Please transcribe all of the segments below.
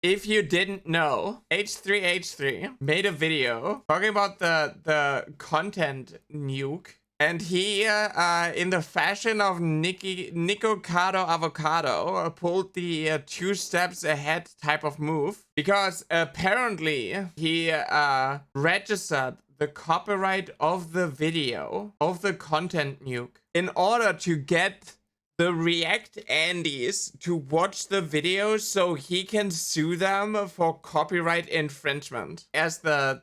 if you didn't know, H3H3 made a video talking about the content nuke. And he, in the fashion of Nicocado Avocado, pulled the 2 steps ahead type of move. Because apparently he registered the copyright of the video, of the content nuke, in order to get the React Andes to watch the videos so he can sue them for copyright infringement. As the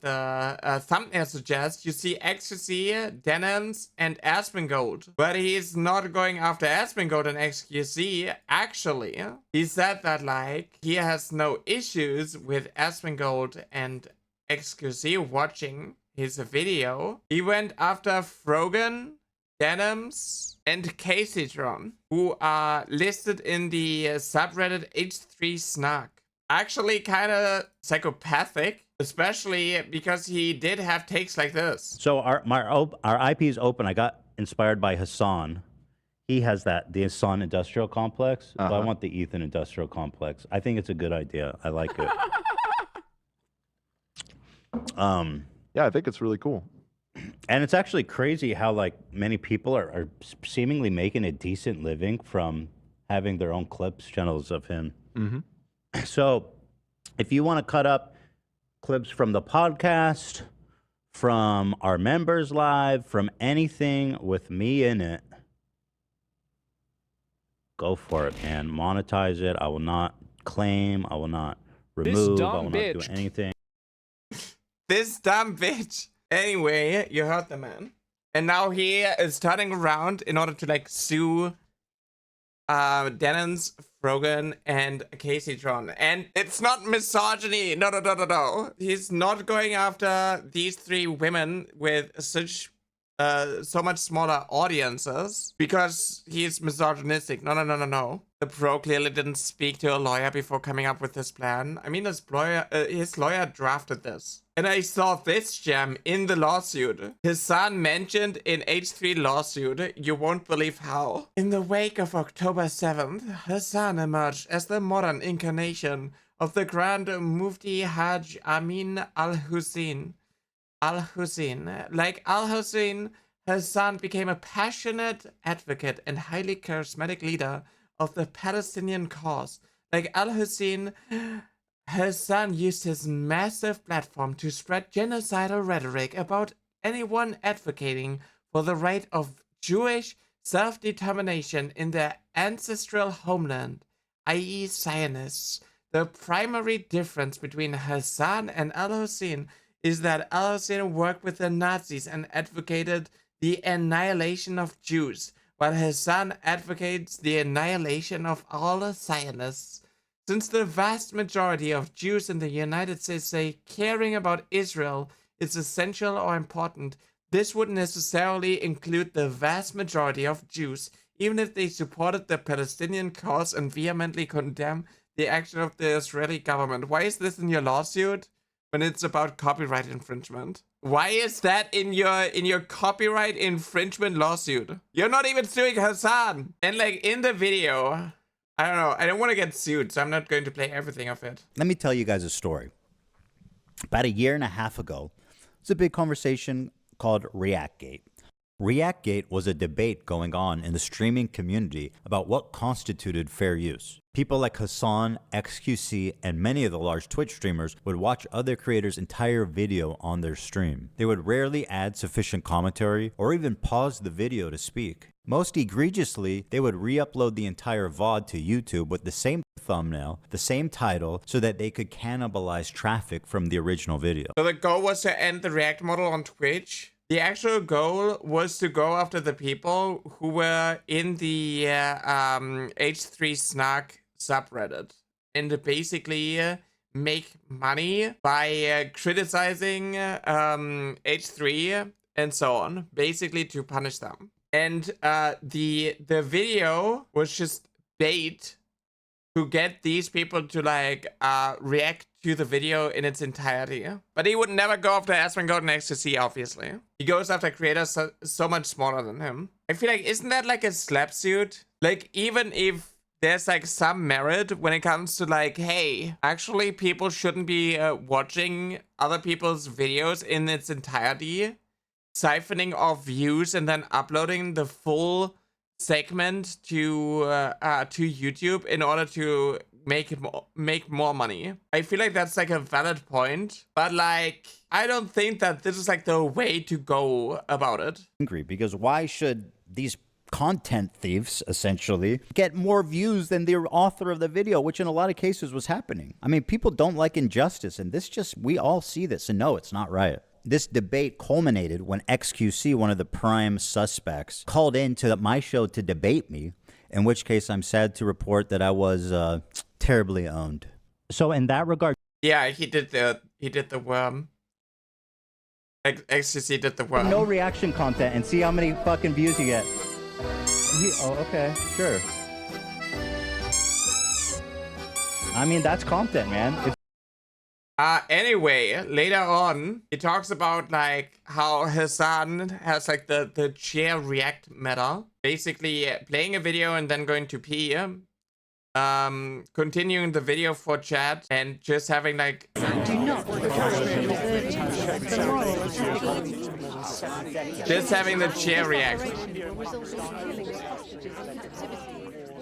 thumbnail suggests, you see XQC, Denons, and Asmongold. But he's not going after Asmongold and XQC. Actually, he said that, like, he has no issues with Asmongold and XQC watching his video. He went after Frogan, Denims, and Caseytron, who are listed in the subreddit H3 Snark. Actually kind of psychopathic, especially because he did have takes like this. So our IP is open. I got inspired by Hassan. He has the Hassan Industrial Complex. But I want the Ethan Industrial Complex. I think it's a good idea. I like it. Yeah, I think it's really cool. And it's actually crazy how, like, many people are seemingly making a decent living from having their own clips channels of him. So if you want to cut up clips from the podcast, from our members live, from anything with me in it, go for it, man. Monetize it. I will not claim. I will not remove. I will not do anything. This dumb bitch. Anyway, you heard the man. And now he is turning around in order to, like, sue Denons, Frogan, and Caseytron. And it's not misogyny. No. He's not going after these 3 women with such so much smaller audiences because he's misogynistic. No. The pro clearly didn't speak to a lawyer before coming up with this plan. I mean, his lawyer drafted this. And I saw this gem in the lawsuit. His son mentioned in H3 lawsuit, you won't believe how. In the wake of October 7th, Hassan emerged as the modern incarnation of the Grand Mufti Hajj Amin al-Hussein. Like Al-Hussein, Hassan became a passionate advocate and highly charismatic leader of the Palestinian cause. Like Al-Hussein, Hassan used his massive platform to spread genocidal rhetoric about anyone advocating for the right of Jewish self-determination in their ancestral homeland, i.e. Zionists. The primary difference between Hassan and Al-Hussein is that Al-Hussein worked with the Nazis and advocated the annihilation of Jews, while Hassan advocates the annihilation of all Zionists. Since the vast majority of Jews in the United States say caring about Israel is essential or important, this wouldn't necessarily include the vast majority of Jews, even if they supported the Palestinian cause and vehemently condemn the action of the Israeli government. Why is this in your lawsuit when it's about copyright infringement? Why is that in your copyright infringement lawsuit? You're not even suing Hassan. And, like, in the video, I don't know. I don't want to get sued, so I'm not going to play everything of it. Let me tell you guys a story. About a year and a half ago, it's a big conversation called ReactGate. ReactGate was a debate going on in the streaming community about what constituted fair use. People like Hassan, XQC, and many of the large Twitch streamers would watch other creators' entire video on their stream. They would rarely add sufficient commentary or even pause the video to speak. Most egregiously, they would re-upload the entire VOD to YouTube with the same thumbnail, the same title, so that they could cannibalize traffic from the original video. So the goal was to end the React model on Twitch. The actual goal was to go after the people who were in the H3 Snark subreddit and basically make money by criticizing H3 and so on, basically to punish them. And the video was just bait to get these people to, like, react to the video in its entirety. But he would never go after Asmongold and XQC, obviously. He goes after creators so much smaller than him. I feel like, isn't that like a slap suit? Like, even if there's like some merit when it comes to like, hey, actually people shouldn't be watching other people's videos in its entirety, siphoning off views and then uploading the full segment to YouTube in order to make more money. I feel like that's like a valid point, but like I don't think that this is like the way to go about it. Angry because why should these content thieves essentially get more views than the author of the video, which in a lot of cases was happening? I mean, people don't like injustice, and this just, we all see this and know it's not right. This debate culminated when XQC, one of the prime suspects, called into my show to debate me, in which case I'm sad to report that I was terribly owned. So in that regard, yeah, he did the worm. XQC did the worm. No reaction content and see how many fucking views you get. Oh, okay, sure. I mean, that's content, man. Anyway, later on, he talks about like how Hassan has like the chair react meta. Basically playing a video and then going to pee. Continuing the video for chat and just having like just having the chair react.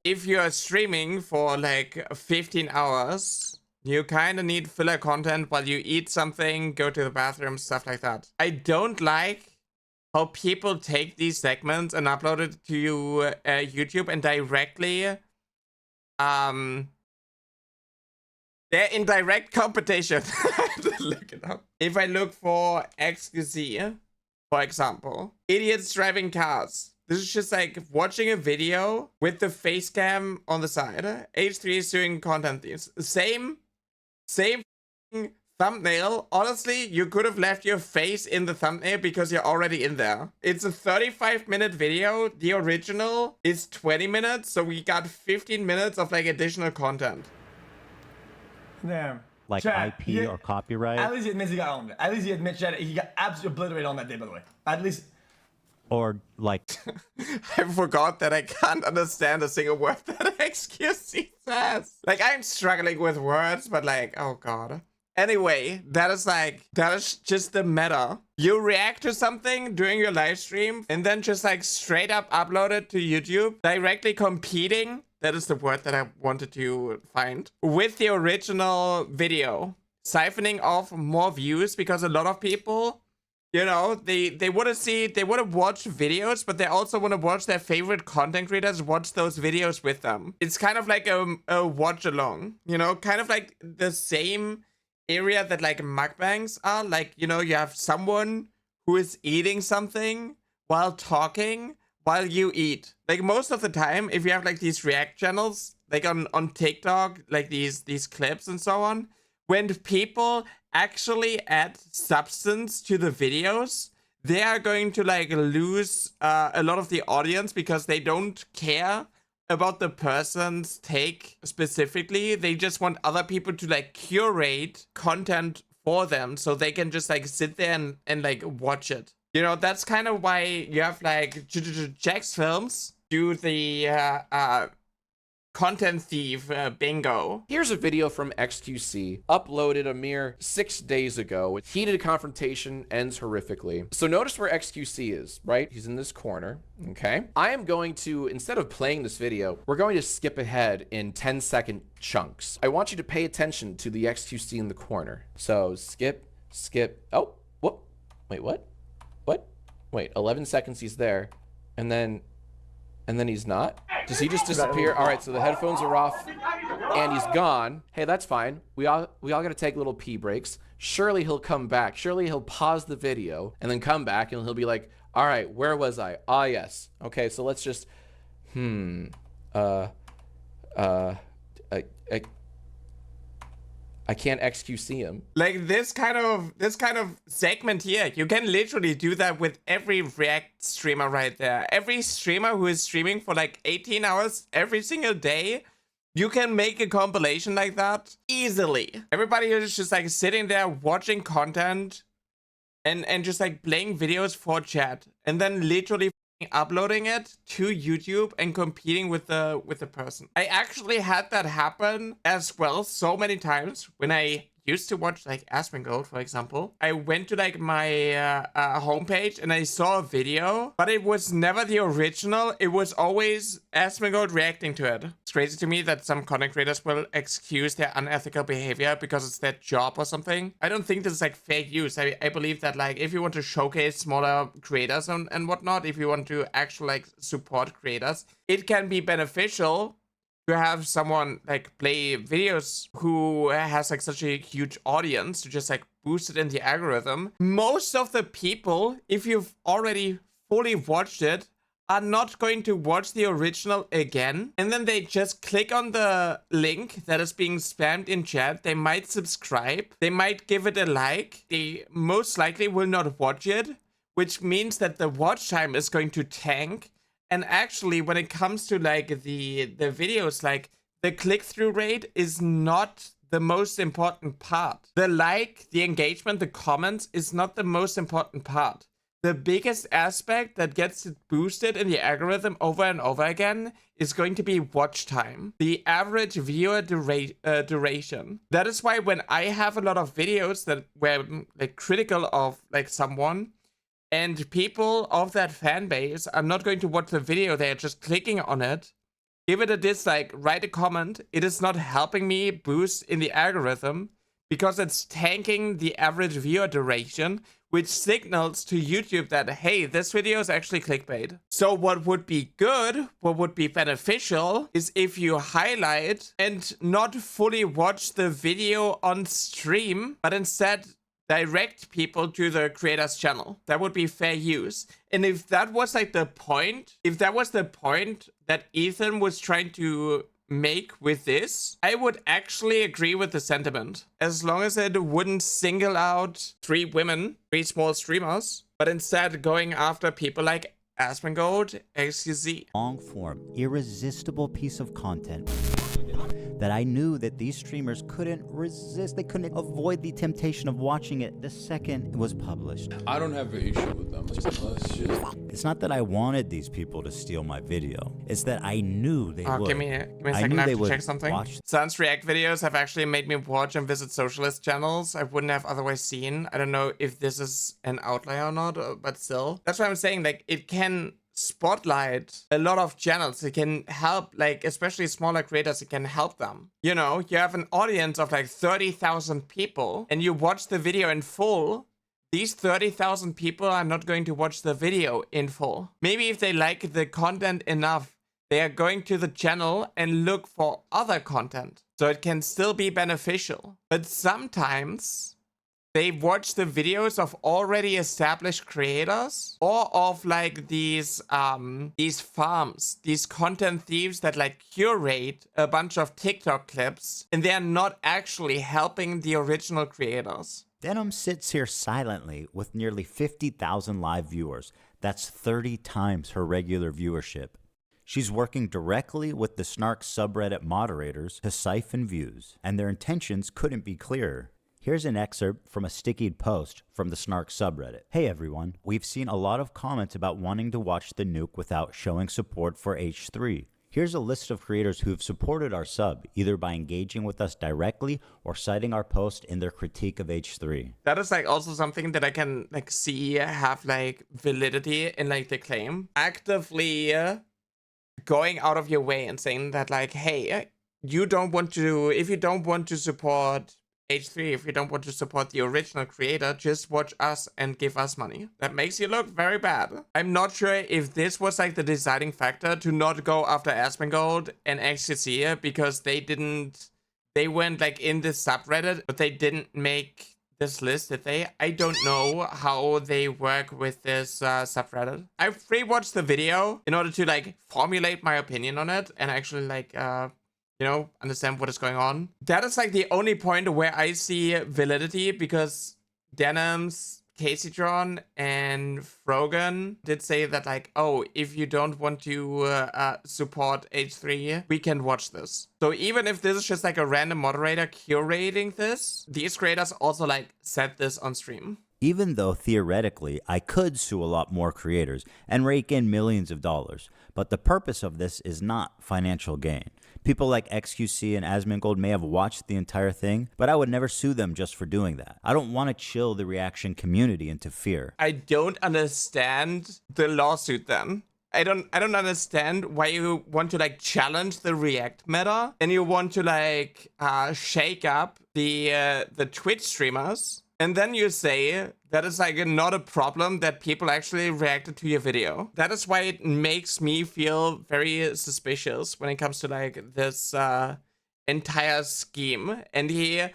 If you are streaming for like 15 hours, you kind of need filler content while you eat something, go to the bathroom, stuff like that. I don't like how people take these segments and upload it to YouTube and directly they're in direct competition. Look it up. If I look for XQC, for example, idiots driving cars. This is just like watching a video with the face cam on the side. H3 is doing content thieves. Same thumbnail. Honestly, you could have left your face in the thumbnail because you're already in there. It's a 35-minute video. The original is 20 minutes, so we got 15 minutes of like additional content. Damn. Like Chat, IP or copyright? At least he admits he got owned. At least he admits that he got absolutely obliterated on that day, by the way. At least. Or like... I forgot that I can't understand a single word that XQC says. Like, I'm struggling with words, but like, oh god. Anyway, that is just the meta. You react to something during your live stream and then just like straight up upload it to YouTube, directly competing. That is the word that I wanted to find. With the original video. Siphoning off more views because a lot of people, you know, they want to watch videos, but they also want to watch their favorite content creators watch those videos with them. It's kind of like a watch along, you know, kind of like the same area that like mukbangs are. Like, you know, you have someone who is eating something while talking while you eat. Like most of the time, if you have like these react channels, like on TikTok, like these clips and so on, when people actually add substance to the videos, they are going to like lose a lot of the audience because they don't care about the person's take specifically. They just want other people to like curate content for them so they can just like sit there and like watch it. You know, that's kind of why you have like Jack's Films do the content thief bingo. Here's a video from XQC, uploaded a mere 6 days ago. Heated confrontation ends horrifically. So notice where XQC is, right? He's in this corner, okay? I am going to, instead of playing this video, we're going to skip ahead in 10-second chunks. I want you to pay attention to the XQC in the corner. So skip, oh, whoop, wait, what? Wait, 11 seconds he's there, and then he's not? Does he just disappear? All right, so the headphones are off and he's gone. Hey, that's fine. We all gotta take little pee breaks. Surely he'll come back. Surely he'll pause the video and then come back and he'll be like, all right, where was I? Ah, yes. Okay, so let's just, I can't XQC him. Like this kind of segment here, you can literally do that with every React streamer right there. Every streamer who is streaming for like 18 hours every single day, you can make a compilation like that easily. Everybody is just like sitting there watching content and just like playing videos for chat and then literally uploading it to YouTube and competing with the person. I actually had that happen as well so many times when I used to watch like Asmongold, for example. I went to like my homepage and I saw a video, but it was never the original. It was always Asmongold reacting to it. It's crazy to me that some content creators will excuse their unethical behavior because it's their job or something. I don't think this is like fair use. I believe that like if you want to showcase smaller creators and whatnot, if you want to actually like support creators, it can be beneficial to have someone like play videos who has like such a huge audience to just like boost it in the algorithm. Most of the people, if you've already fully watched it, are not going to watch the original again. And then they just click on the link that is being spammed in chat. They might subscribe. They might give it a like. They most likely will not watch it, which means that the watch time is going to tank. And actually, when it comes to like the videos, like the click-through rate is not the most important part. The like, the engagement, the comments is not the most important part. The biggest aspect that gets it boosted in the algorithm over and over again is going to be watch time. The average viewer duration. That is why when I have a lot of videos that were like critical of like someone, and people of that fan base are not going to watch the video, they're just clicking on it, give it a dislike, write a comment, it is not helping me boost in the algorithm because it's tanking the average viewer duration, which signals to YouTube that, hey, this video is actually clickbait. So what would be good, what would be beneficial, is if you highlight and not fully watch the video on stream, but instead direct people to the creator's channel. That would be fair use. And if that was like the point, if that was the point that Ethan was trying to make with this, I would actually agree with the sentiment. As long as it wouldn't single out 3 women, 3 small streamers, but instead going after people like Asmongold, XQZ. Long form, irresistible piece of content that I knew that these streamers couldn't resist. They couldn't avoid the temptation of watching it the second it was published. I don't have an issue with them. It's not that I wanted these people to steal my video. It's that I knew they would. Give me a I second, knew I have they to would check something. watch. Sun's React videos have actually made me watch and visit socialist channels I wouldn't have otherwise seen. I don't know if this is an outlier or not, but still. That's why I'm saying, like, it can spotlight a lot of channels. It can help, like, especially smaller creators, it can help them. You know, you have an audience of like 30,000 people and you watch the video in full. These 30,000 people are not going to watch the video in full. Maybe if they like the content enough, they are going to the channel and look for other content. So it can still be beneficial. But sometimes they watch the videos of already established creators or of like these farms, these content thieves that like curate a bunch of TikTok clips and they're not actually helping the original creators. Denim sits here silently with nearly 50,000 live viewers. That's 30 times her regular viewership. She's working directly with the Snark subreddit moderators to siphon views, and their intentions couldn't be clearer. Here's an excerpt from a stickied post from the Snark subreddit. Hey everyone, we've seen a lot of comments about wanting to watch the nuke without showing support for H3. Here's a list of creators who've supported our sub, either by engaging with us directly or citing our post in their critique of H3. That is like also something that I can like see have like validity in like the claim. Actively going out of your way and saying that like, hey, you don't want to, if you don't want to support H3, if you don't want to support the original creator, just watch us and give us money. That makes you look very bad. I'm not sure if this was like the deciding factor to not go after Asmongold and XQC because they went like in this subreddit, but they didn't make this list, did they? I don't know how they work with this subreddit. I rewatched the video in order to like formulate my opinion on it and actually like you know, understand what is going on. That is like the only point where I see validity because Denims, Caseytron, and Frogan did say that like, oh, if you don't want to support H3, we can watch this. So even if this is just like a random moderator curating this, these creators also like said this on stream. Even though theoretically I could sue a lot more creators and rake in millions of dollars, but the purpose of this is not financial gain. People like XQC and Asmongold may have watched the entire thing, but I would never sue them just for doing that. I don't want to chill the reaction community into fear. I don't understand the lawsuit then. I don't understand why you want to like challenge the React meta and you want to like shake up the Twitch streamers, and then you say that is like not a problem that people actually reacted to your video. That is why it makes me feel very suspicious when it comes to like this entire scheme. And he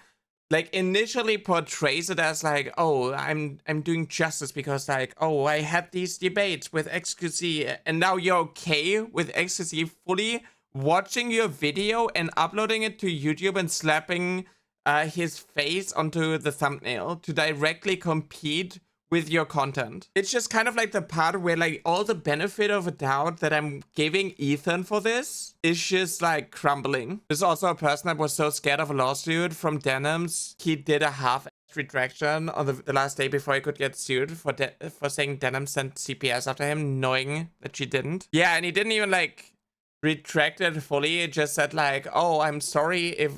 like initially portrays it as like, oh, I'm doing justice because like, oh, I had these debates with XQC, and now you're okay with XQC fully watching your video and uploading it to YouTube and slapping his face onto the thumbnail to directly compete with your content. It's just kind of like the part where like all the benefit of a doubt that I'm giving Ethan for this is just like crumbling. There's also a person that was so scared of a lawsuit from Denims. He did a half retraction on the last day before he could get sued for saying Denim sent CPS after him, knowing that she didn't. Yeah, and he didn't even like retract it fully. It just said like, oh, I'm sorry if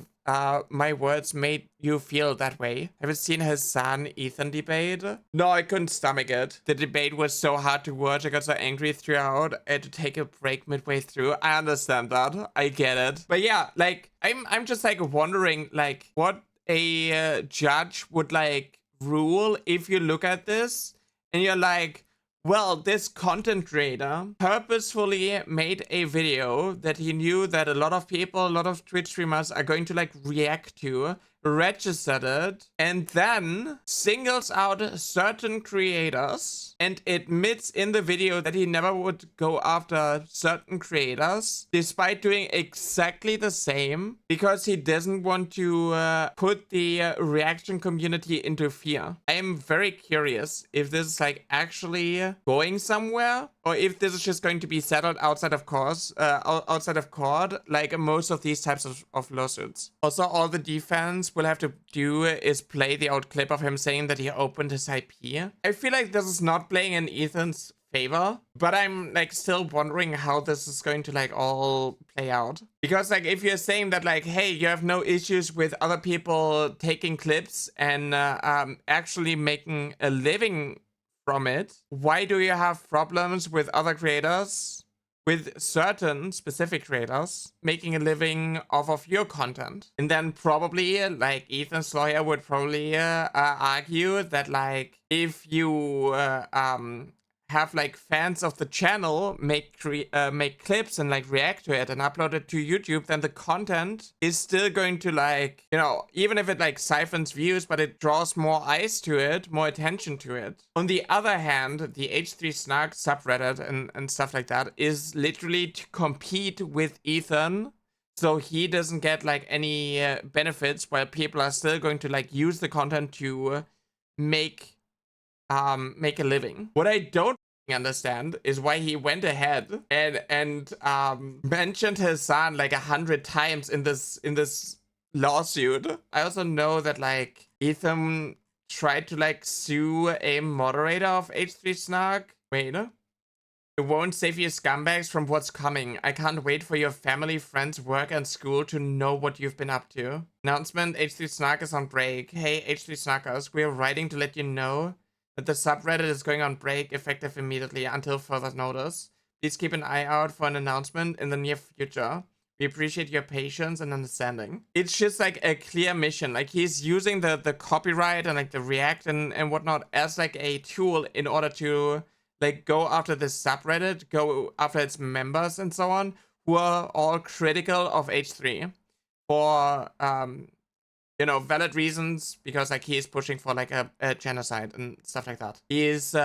my words made you feel that way. Have you seen his son Ethan debate? No, I couldn't stomach it. The debate was so hard to watch. I got so angry throughout. I had to take a break midway through. I understand that. I get it. But yeah, like I'm just like wondering like what a judge would like rule if you look at this and you're like, well, this content creator purposefully made a video that he knew that a lot of people, a lot of Twitch streamers are going to like react to, registered it, and then singles out certain creators and admits in the video that he never would go after certain creators despite doing exactly the same because he doesn't want to put the reaction community into fear. I am very curious if this is like actually going somewhere or if this is just going to be settled outside of court, like most of these types of lawsuits. Also, all the defense will have to do is play the old clip of him saying that he opened his IP. I feel like this is not playing in Ethan's favor, but I'm like still wondering how this is going to like all play out. Because like if you're saying that like, hey, you have no issues with other people taking clips and actually making a living from it, why do you have problems with other creators, with certain specific creators, making a living off of your content? And then probably, like, Ethan's lawyer would probably argue that, like, if you have, like, fans of the channel make clips and, like, react to it and upload it to YouTube, then the content is still going to, like, you know, even if it, like, siphons views, but it draws more eyes to it, more attention to it. On the other hand, the H3 Snark subreddit and stuff like that is literally to compete with Ethan, so he doesn't get, like, any benefits, while people are still going to, like, use the content to make a living. What I don't understand is why he went ahead and mentioned his son like 100 times in this lawsuit. I also know that like Ethan tried to like sue a moderator of H3 Snark. Wait, it won't save you scumbags from what's coming. I can't wait for your family, friends, work, and school to know what you've been up to. Announcement: H3 Snark is on break. Hey, H3 Snarkers, we're writing to let you know that the subreddit is going on break effective immediately until further notice. Please keep an eye out for an announcement in the near future. We appreciate your patience and understanding. It's just like a clear mission. Like he's using the copyright and like the React and whatnot as like a tool in order to like go after this subreddit, go after its members and so on, who are all critical of H3 for you know, valid reasons, because like he is pushing for like a genocide and stuff like that. He is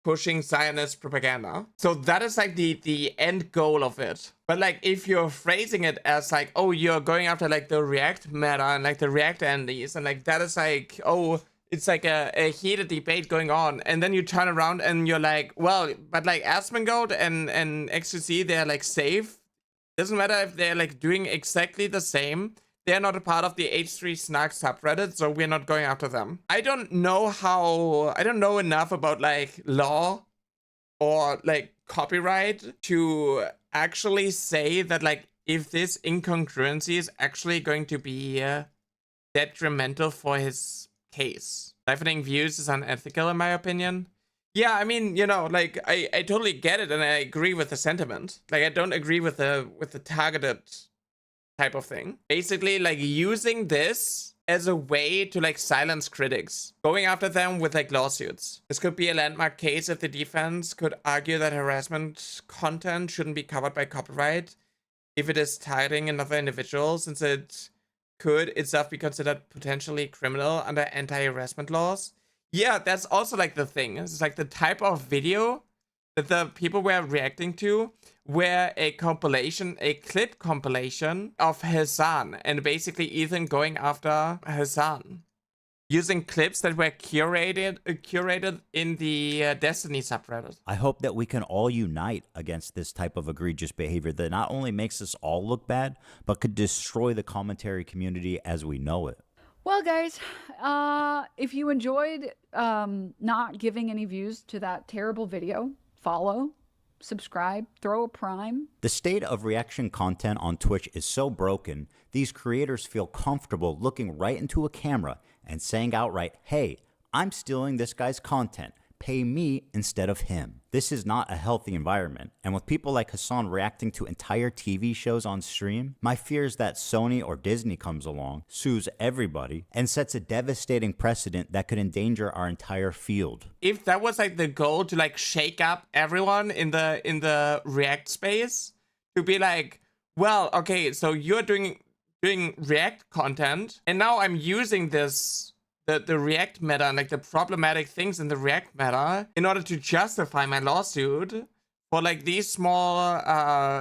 pushing Zionist propaganda. So that is like the end goal of it. But like if you're phrasing it as like, oh, you're going after like the React meta and like the React Andes, and like that is like, oh, it's like a heated debate going on, and then you turn around and you're like, well, but like Asmongold and XQC, they're like safe. Doesn't matter if they're like doing exactly the same. They're not a part of the H3 Snark subreddit, so we're not going after them. I don't know enough about like law or like copyright to actually say that like if this incongruency is actually going to be detrimental for his case. Siphoning views is unethical in my opinion. Yeah, I mean, you know, like I totally get it and I agree with the sentiment. Like I don't agree with the targeted type of thing. Basically like using this as a way to like silence critics, going after them with like lawsuits. This could be a landmark case if the defense could argue that harassment content shouldn't be covered by copyright if it is targeting another individual, since it could itself be considered potentially criminal under anti-harassment laws. Yeah, that's also like the thing. It's like the type of video that the people were reacting to were a compilation, a clip compilation of Hassan, and basically Ethan going after Hassan, using clips that were curated in the Destiny subreddit. I hope that we can all unite against this type of egregious behavior that not only makes us all look bad, but could destroy the commentary community as we know it. Well, guys, if you enjoyed not giving any views to that terrible video, follow, subscribe, throw a prime. The state of reaction content on Twitch is so broken, these creators feel comfortable looking right into a camera and saying outright, hey, I'm stealing this guy's content. Pay me instead of him. This is not a healthy environment. And with people like Hassan reacting to entire TV shows on stream, my fear is that Sony or Disney comes along, sues everybody, and sets a devastating precedent that could endanger our entire field. If that was like the goal to like shake up everyone in the React space, to be like, well, okay, so you're doing React content, and now I'm using this the React meta and like the problematic things in the React meta in order to justify my lawsuit for like these small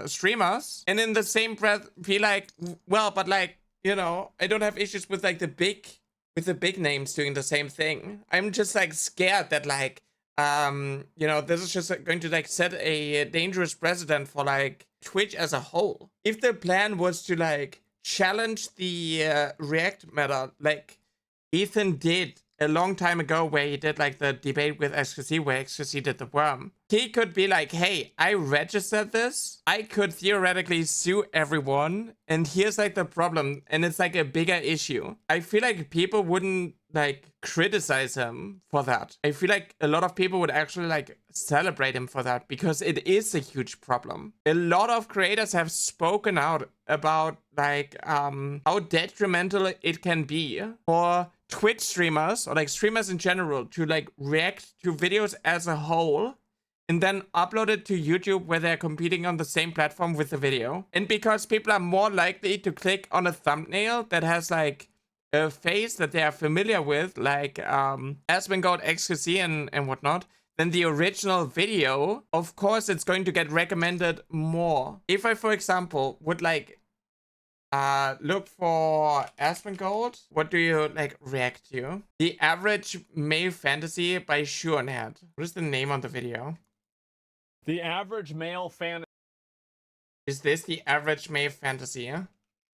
streamers, and in the same breath be like, well, but like, you know, I don't have issues with like the big names doing the same thing. I'm just like scared that like you know, this is just going to like set a dangerous precedent for like Twitch as a whole. If the plan was to like challenge the React meta like Ethan did a long time ago, where he did like the debate with XQC, where XQC did the worm, he could be like, hey, I registered this, I could theoretically sue everyone, and here's like the problem, and it's like a bigger issue. I feel like people wouldn't like criticize him for that. I feel like a lot of people would actually like celebrate him for that, because it is a huge problem. A lot of creators have spoken out about like how detrimental it can be for Twitch streamers, or like streamers in general, to like react to videos as a whole and then upload it to YouTube, where they're competing on the same platform with the video. And because people are more likely to click on a thumbnail that has like a face that they are familiar with, like Asmongold, XQC and whatnot, than the original video, of course it's going to get recommended more. If I, for example, would like look for Asmongold, what do you like react to? The Average Male Fantasy by Shuonhead. What is the name on the video? The Average Male Fantasy. Is this the Average Male Fantasy?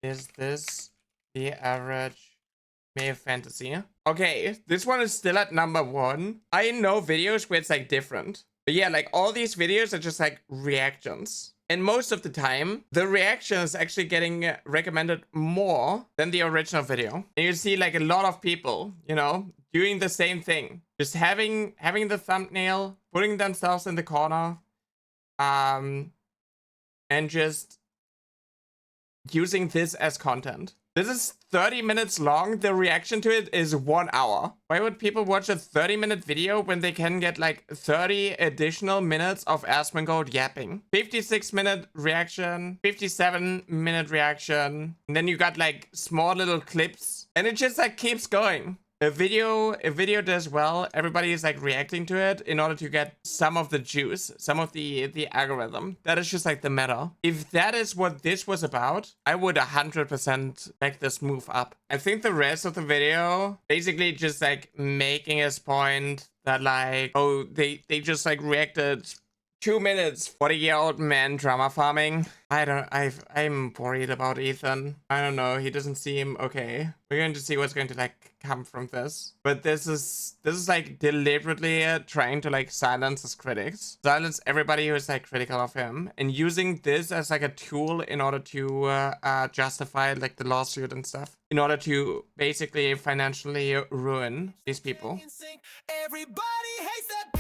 Is this the Average Male Fantasy? Okay, this one is still at number 1. I know videos where it's like different. But yeah, like all these videos are just like reactions. And most of the time, the reaction is actually getting recommended more than the original video. And you see like a lot of people, you know, doing the same thing. Just having the thumbnail, putting themselves in the corner, and just using this as content. This is 30 minutes long. The reaction to it is 1 hour. Why would people watch a 30-minute video when they can get like 30 additional minutes of Asmongold yapping? 56-minute reaction, 57-minute reaction, and then you got like small little clips, and it just like keeps going. A video does well, everybody is like reacting to it in order to get some of the juice, some of the algorithm. That is just like the meta. If that is what this was about, I would 100% back this move up. I think the rest of the video basically just like making his point that like, oh, they just like reacted 2 minutes. 40-year-old man drama farming. I'm worried about Ethan. I don't know. He doesn't seem okay. We're going to see what's going to like come from this. But this is like deliberately trying to like silence his critics, silence everybody who is like critical of him, and using this as like a tool in order to justify like the lawsuit and stuff, in order to basically financially ruin these people. Everybody hates that